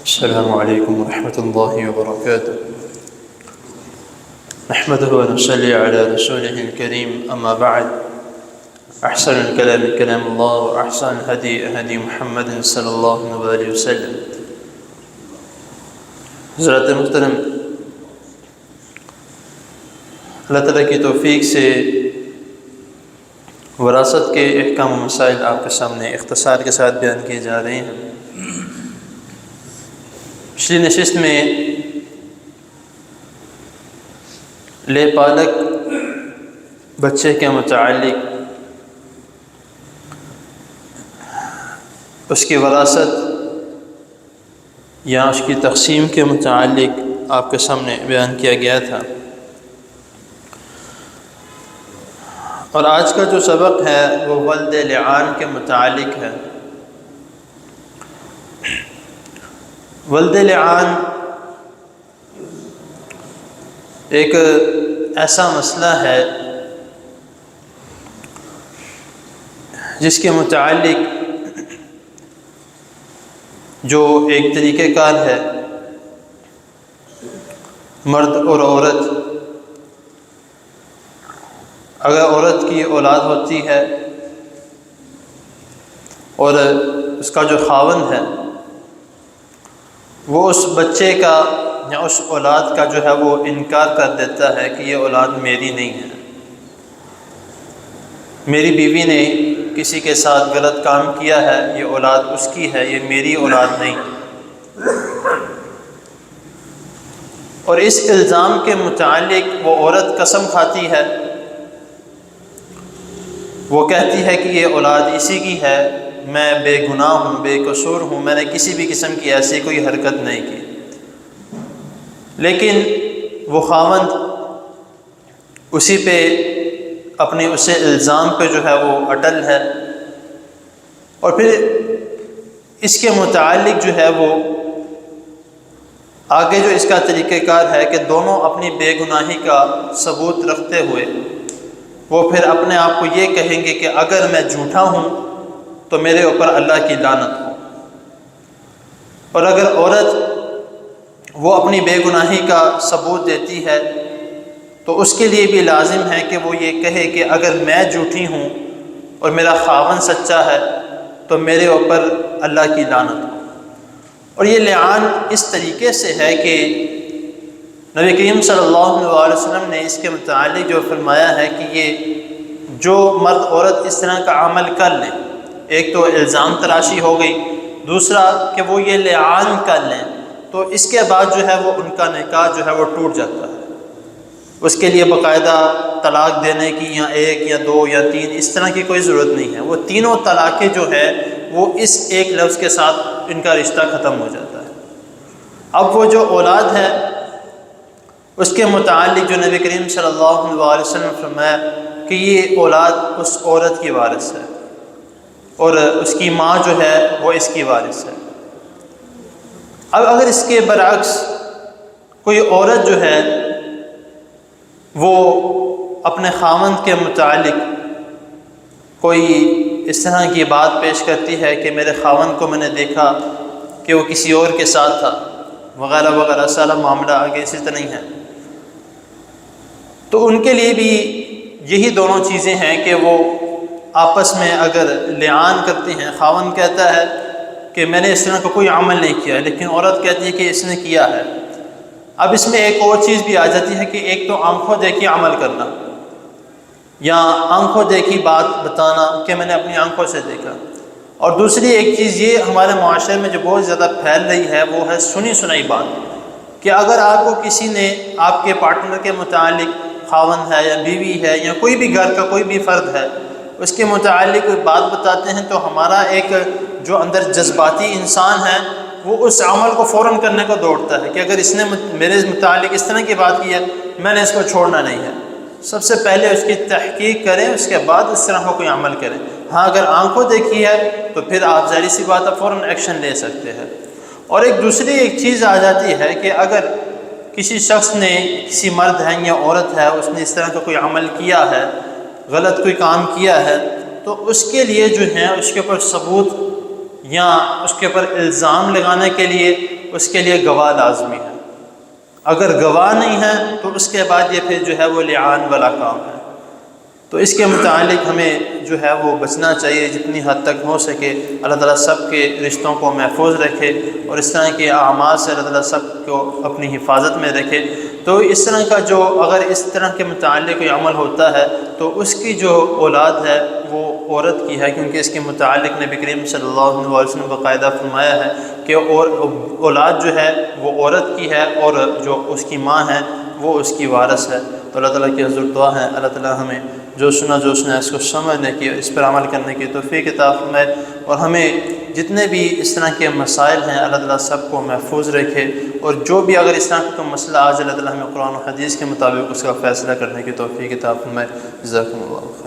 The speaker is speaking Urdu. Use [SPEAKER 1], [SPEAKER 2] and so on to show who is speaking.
[SPEAKER 1] السلام عليكم ورحمة الله وبركاته. نحمده ونصلي على رسوله الكريم، أما بعد. أحسن الكلام كلام الله، وأحسن الهدي هدي محمد صلی اللہ علیہ وسلم. حضرات محترم، اللہ تعالیٰ کی توفیق سے وراثت کے احکام و مسائل آپ کے سامنے اختصار کے ساتھ بیان کیے جا رہے ہیں. پچھلی نشست میں لے پالک بچے کے متعلق اس کی وراثت یا اس کی تقسیم کے متعلق آپ کے سامنے بیان کیا گیا تھا، اور آج کا جو سبق ہے وہ ولد لعان کے متعلق ہے. ولد لعان ایک ایسا مسئلہ ہے جس کے متعلق جو ایک طریقہ کار ہے، مرد اور عورت، اگر عورت کی اولاد ہوتی ہے اور اس کا جو خاوند ہے وہ اس بچے کا یا اس اولاد کا جو ہے وہ انکار کر دیتا ہے کہ یہ اولاد میری نہیں ہے، میری بیوی نے کسی کے ساتھ غلط کام کیا ہے، یہ اولاد اس کی ہے، یہ میری اولاد نہیں. اور اس الزام کے متعلق وہ عورت قسم کھاتی ہے، وہ کہتی ہے کہ یہ اولاد اسی کی ہے، میں بے گناہ ہوں، بے قصور ہوں، میں نے کسی بھی قسم کی ایسی کوئی حرکت نہیں کی. لیکن وہ خاوند اسی پہ اپنے اسے الزام پہ جو ہے وہ اٹل ہے، اور پھر اس کے متعلق جو ہے وہ آگے جو اس کا طریقہ کار ہے کہ دونوں اپنی بے گناہی کا ثبوت رکھتے ہوئے وہ پھر اپنے آپ کو یہ کہیں گے کہ اگر میں جھوٹا ہوں تو میرے اوپر اللہ کی لعنت ہو، اور اگر عورت وہ اپنی بے گناہی کا ثبوت دیتی ہے تو اس کے لیے بھی لازم ہے کہ وہ یہ کہے کہ اگر میں جھوٹی ہوں اور میرا خاوند سچا ہے تو میرے اوپر اللہ کی لعنت ہو. اور یہ لعان اس طریقے سے ہے کہ نبی کریم صلی اللہ علیہ وسلم نے اس کے متعلق جو فرمایا ہے کہ یہ جو مرد عورت اس طرح کا عمل کر لیں، ایک تو الزام تراشی ہو گئی، دوسرا کہ وہ یہ لعان کر لیں، تو اس کے بعد جو ہے وہ ان کا نکاح جو ہے وہ ٹوٹ جاتا ہے. اس کے لیے باقاعدہ طلاق دینے کی یا ایک یا دو یا تین اس طرح کی کوئی ضرورت نہیں ہے. وہ تینوں طلاقیں جو ہے وہ اس ایک لفظ کے ساتھ ان کا رشتہ ختم ہو جاتا ہے. اب وہ جو اولاد ہے اس کے متعلق جو نبی کریم صلی اللہ علیہ وسلم نے فرمایا کہ یہ اولاد اس عورت کی وارث ہے اور اس کی ماں جو ہے وہ اس کی وارث ہے. اب اگر اس کے برعکس کوئی عورت جو ہے وہ اپنے خاوند کے متعلق کوئی اس طرح کی بات پیش کرتی ہے کہ میرے خاوند کو میں نے دیکھا کہ وہ کسی اور کے ساتھ تھا وغیرہ وغیرہ، سارا معاملہ آگے اسی طرح ہی ہے، تو ان کے لیے بھی یہی دونوں چیزیں ہیں کہ وہ آپس میں اگر لعان کرتے ہیں، خاوند کہتا ہے کہ میں نے اس طرح کا کوئی عمل نہیں کیا، لیکن عورت کہتی ہے کہ اس نے کیا ہے. اب اس میں ایک اور چیز بھی آ جاتی ہے کہ ایک تو آنکھوں دیکھی عمل کرنا یا آنکھوں دیکھی بات بتانا کہ میں نے اپنی آنکھوں سے دیکھا، اور دوسری ایک چیز یہ ہمارے معاشرے میں جو بہت زیادہ پھیل رہی ہے وہ ہے سنی سنائی بات، کہ اگر آپ کو کسی نے آپ کے پارٹنر کے متعلق، خاوند ہے یا بیوی ہے یا کوئی بھی گھر کا کوئی بھی فرد ہے، اس کے متعلق کوئی بات بتاتے ہیں تو ہمارا ایک جو اندر جذباتی انسان ہے وہ اس عمل کو فوراً کرنے کو دوڑتا ہے کہ اگر اس نے میرے متعلق اس طرح کی بات کی ہے میں نے اس کو چھوڑنا نہیں ہے. سب سے پہلے اس کی تحقیق کریں، اس کے بعد اس طرح کا کوئی عمل کریں. ہاں اگر آنکھوں دیکھی ہے تو پھر آپ ظاہر سی بات ہے فوراً ایکشن لے سکتے ہیں. اور ایک دوسری ایک چیز آ جاتی ہے کہ اگر کسی شخص نے، کسی مرد ہے یا عورت ہے، اس نے اس طرح کا کوئی عمل کیا ہے، غلط کوئی کام کیا ہے، تو اس کے لیے جو ہے اس کے اوپر ثبوت یا اس کے اوپر الزام لگانے کے لیے اس کے لیے گواہ لازمی ہے، اگر گواہ نہیں ہے تو اس کے بعد یہ پھر جو ہے وہ لعان والا کام ہے۔ تو اس کے متعلق ہمیں جو ہے وہ بچنا چاہیے جتنی حد تک ہو سکے۔ اللہ تعالیٰ سب کے رشتوں کو محفوظ رکھے اور اس طرح کے اعمال سے اللہ تعالیٰ سب کو اپنی حفاظت میں رکھے۔ تو اس طرح کا جو اگر اس طرح کے متعلق کوئی عمل ہوتا ہے تو اس کی جو اولاد ہے وہ عورت کی ہے، کیونکہ اس کے متعلق نبی کریم صلی اللہ علیہ وسلم باقاعدہ فرمایا ہے کہ اولاد جو ہے وہ عورت کی ہے اور جو اس کی ماں ہے وہ اس کی وارث ہے۔ تو اللہ تعالیٰ کی حضور دعا ہے اللہ تعالیٰ ہمیں جو سنا اس کو سمجھنے کی، اس پر عمل کرنے کی توفیق عطا فرمائے، اور ہمیں جتنے بھی اس طرح کے مسائل ہیں اللہ تعالیٰ سب کو محفوظ رکھے، اور جو بھی اگر اس طرح کا کوئی مسئلہ آج اللہ تعالیٰ ہمیں قرآن و حدیث کے مطابق اس کا فیصلہ کرنے کی توفیق عطا فرمائے۔ جزاکم اللہ خیر۔